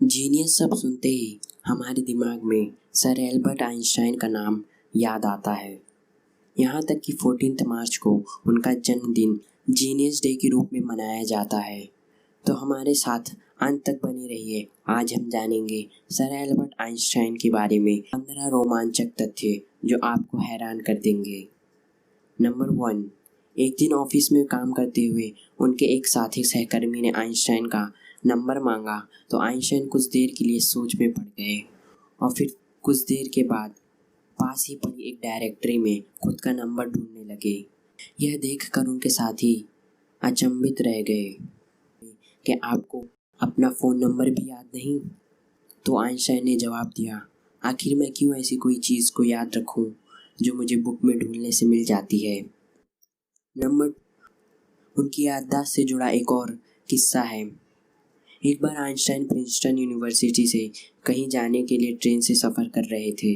Genius शब्द सुनते ही हमारे दिमाग में सर एल्बर्ट आइंस्टाइन का नाम याद आता है। यहाँ तक कि 14 मार्च को उनका जन्मदिन जीनियस डे के रूप में मनाया जाता है। तो हमारे साथ अंत तक बने रहिए। आज हम जानेंगे सर एल्बर्ट आइंस्टाइन के बारे में 15 रोमांचक तथ्य जो आपको हैरान कर देंगे। नंबर 1, एक दिन ऑफिस में काम करते हुए उनके एक साथी सहकर्मी ने आइंस्टाइन का नंबर मांगा तो आइंस्टाइन कुछ देर के लिए सोच में पड़ गए और फिर कुछ देर के बाद पास ही पड़ी एक डायरेक्टरी में खुद का नंबर ढूंढने लगे। यह देखकर उनके साथी अचंभित रह गए कि आपको अपना फ़ोन नंबर भी याद नहीं। तो आइंस्टाइन ने जवाब दिया, आखिर मैं क्यों ऐसी कोई चीज़ को याद रखूं जो मुझे बुक में ढूंढने से मिल जाती है। नंबर उनकी याददाश्त से जुड़ा एक और किस्सा है। एक बार आइंस्टाइन प्रिंसटन यूनिवर्सिटी से कहीं जाने के लिए ट्रेन से सफ़र कर रहे थे।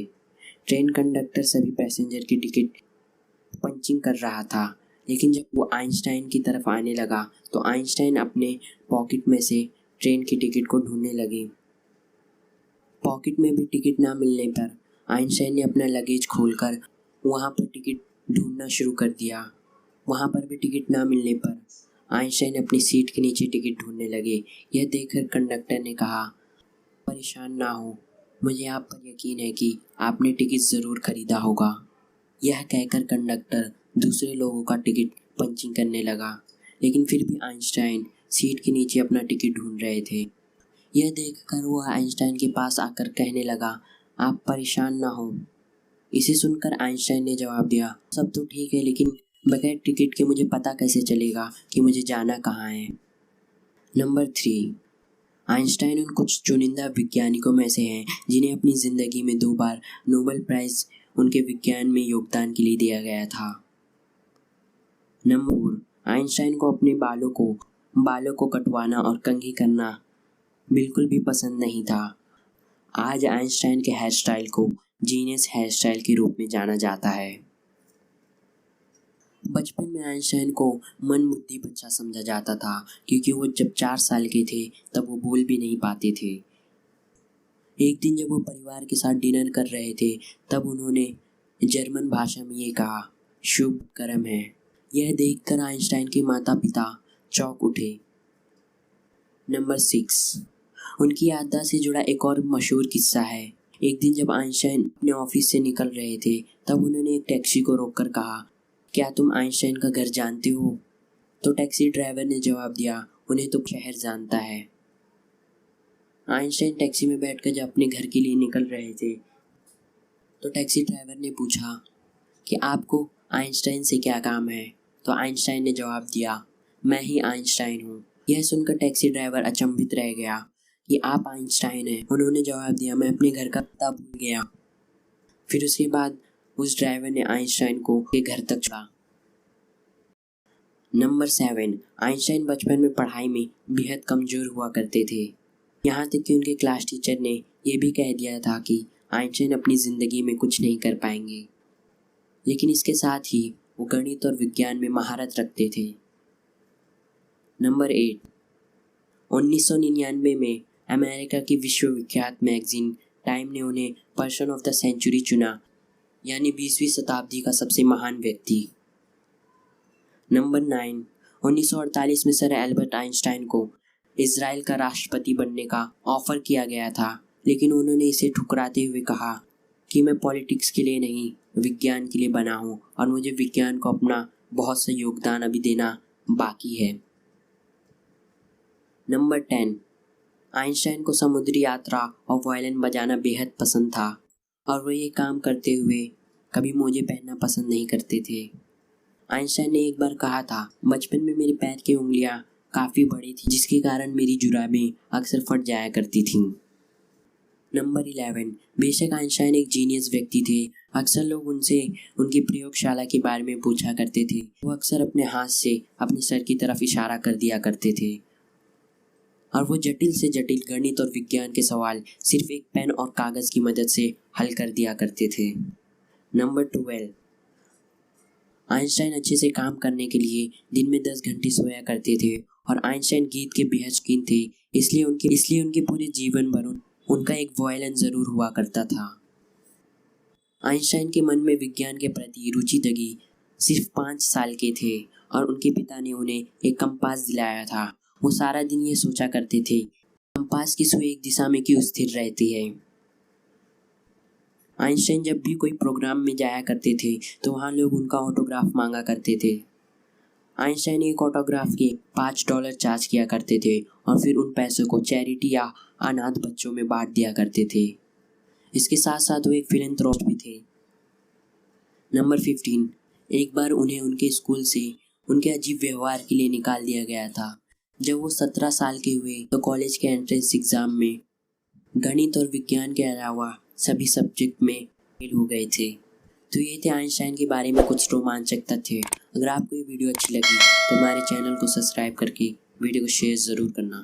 ट्रेन कंडक्टर सभी पैसेंजर की टिकट पंचिंग कर रहा था, लेकिन जब वो आइंस्टाइन की तरफ आने लगा तो आइंस्टाइन अपने पॉकेट में से ट्रेन की टिकट को ढूंढने लगे। पॉकेट में भी टिकट ना मिलने पर आइंस्टाइन ने अपना लगेज खोलकर वहाँ पर टिकट ढूंढना शुरू कर दिया। वहाँ पर भी टिकट ना मिलने पर आइंस्टाइन अपनी सीट के नीचे टिकट ढूंढने लगे। यह देखकर कंडक्टर ने कहा, परेशान ना हो, मुझे आप पर यकीन है कि आपने टिकट ज़रूर खरीदा होगा। यह कहकर कंडक्टर दूसरे लोगों का टिकट पंचिंग करने लगा, लेकिन फिर भी आइंस्टाइन सीट के नीचे अपना टिकट ढूंढ रहे थे। यह देखकर वह आइंस्टाइन के पास आकर कहने लगा, आप परेशान ना हो। इसे सुनकर आइंस्टाइन ने जवाब दिया, सब तो ठीक है, लेकिन बगैर टिकट के मुझे पता कैसे चलेगा कि मुझे जाना कहाँ है। नंबर 3, आइंस्टाइन उन कुछ चुनिंदा वैज्ञानिकों में से हैं जिन्हें अपनी ज़िंदगी में 2 बार नोबेल प्राइज़ उनके विज्ञान में योगदान के लिए दिया गया था। नंबर 4, आइंस्टाइन को अपने बालों को कटवाना और कंघी करना बिल्कुल भी पसंद नहीं था। आज आइंस्टाइन के हेयर स्टाइल को जीनियस हेयर स्टाइल के रूप में जाना जाता है। बचपन में आइंस्टाइन को मंदबुद्धि बच्चा समझा जाता था क्योंकि वो जब 4 साल के थे तब वो बोल भी नहीं पाते थे। एक दिन जब वो परिवार के साथ डिनर कर रहे थे तब उन्होंने जर्मन भाषा में ये कहा, शुभ कर्म है। यह देखकर आइंस्टाइन के माता पिता चौंक उठे। नंबर 6, उनकी याददाश्त से जुड़ा एक और मशहूर किस्सा है। एक दिन जब आइंस्टाइन अपने ऑफिस से निकल रहे थे तब उन्होंने एक टैक्सी को रोककर कहा, क्या तुम आइंस्टाइन का घर जानते हो? तो टैक्सी ड्राइवर ने जवाब दिया, उन्हें तो शहर जानता है। आइंस्टाइन टैक्सी में बैठकर जब अपने घर के लिए निकल रहे थे तो टैक्सी ड्राइवर ने पूछा कि आपको आइंस्टाइन से क्या काम है? तो आइंस्टाइन ने जवाब दिया, मैं ही आइंस्टाइन हूँ। यह सुनकर टैक्सी ड्राइवर अचंभित रह गया कि आप आइंस्टाइन हैं। उन्होंने जवाब दिया, मैं अपने घर का पता भूल गया। फिर उसके बाद उस ड्राइवर ने आइंस्टाइन को के घर तक छोड़ा। नंबर 7, आइंस्टाइन बचपन में पढ़ाई में बेहद कमज़ोर हुआ करते थे। यहाँ तक कि उनके क्लास टीचर ने यह भी कह दिया था कि आइंस्टाइन अपनी ज़िंदगी में कुछ नहीं कर पाएंगे, लेकिन इसके साथ ही वो गणित और विज्ञान में महारत रखते थे। नंबर 8, 1999 में अमेरिका की विश्वविख्यात मैगजीन टाइम ने उन्हें पर्सन ऑफ द सेंचुरी चुना, यानी 20वीं शताब्दी का सबसे महान व्यक्ति। नंबर 9, 1948 में सर एल्बर्ट आइंस्टाइन को इज़राइल का राष्ट्रपति बनने का ऑफ़र किया गया था, लेकिन उन्होंने इसे ठुकराते हुए कहा कि मैं पॉलिटिक्स के लिए नहीं, विज्ञान के लिए बना हूँ और मुझे विज्ञान को अपना बहुत सा योगदान अभी देना बाकी है। नंबर 10, आइंस्टाइन को समुद्री यात्रा और वायलिन बजाना बेहद पसंद था और वो ये काम करते हुए कभी मोजे पहनना पसंद नहीं करते थे। आइंस्टाइन ने एक बार कहा था, बचपन में मेरे पैर की उंगलियां काफ़ी बड़ी थी जिसके कारण मेरी जुराबें अक्सर फट जाया करती थीं। नंबर 11, बेशक आइंस्टाइन एक जीनियस व्यक्ति थे। अक्सर लोग उनसे उनकी प्रयोगशाला के बारे में पूछा करते थे। वो अक्सर अपने हाथ से अपने सर की तरफ इशारा कर दिया करते थे और वो जटिल से जटिल गणित और विज्ञान के सवाल सिर्फ एक पेन और कागज़ की मदद से हल कर दिया करते थे। नंबर 12, आइंस्टाइन अच्छे से काम करने के लिए दिन में 10 घंटे सोया करते थे और आइंस्टाइन गीत के बेहद शौकीन थे, इसलिए उनके पूरे जीवन भर उनका एक वायलिन ज़रूर हुआ करता था। आइंस्टाइन के मन में विज्ञान के प्रति रुचि जगी सिर्फ 5 साल के थे और उनके पिता ने उन्हें एक कंपास दिलाया था। वो सारा दिन ये सोचा करते थे, कंपास की सुई एक दिशा में क्यों स्थिर रहती है। आइंस्टाइन जब भी कोई प्रोग्राम में जाया करते थे तो वहाँ लोग उनका ऑटोग्राफ मांगा करते थे। आइंस्टाइन एक ऑटोग्राफ के $5 चार्ज किया करते थे और फिर उन पैसों को चैरिटी या अनाथ बच्चों में बांट दिया करते थे। इसके साथ साथ वो एक फिलैंथ्रोपिस्ट भी थे। नंबर 15, एक बार उन्हें उनके स्कूल से उनके अजीब व्यवहार के लिए निकाल दिया गया था। जब वो 17 साल के हुए तो कॉलेज के एंट्रेंस एग्ज़ाम में गणित और विज्ञान के अलावा सभी सब्जेक्ट में फेल हो गए थे। तो ये थे आइंस्टाइन के बारे में कुछ रोमांचक तथ्य। अगर आपको ये वीडियो अच्छी लगी तो हमारे चैनल को सब्सक्राइब करके वीडियो को शेयर ज़रूर करना।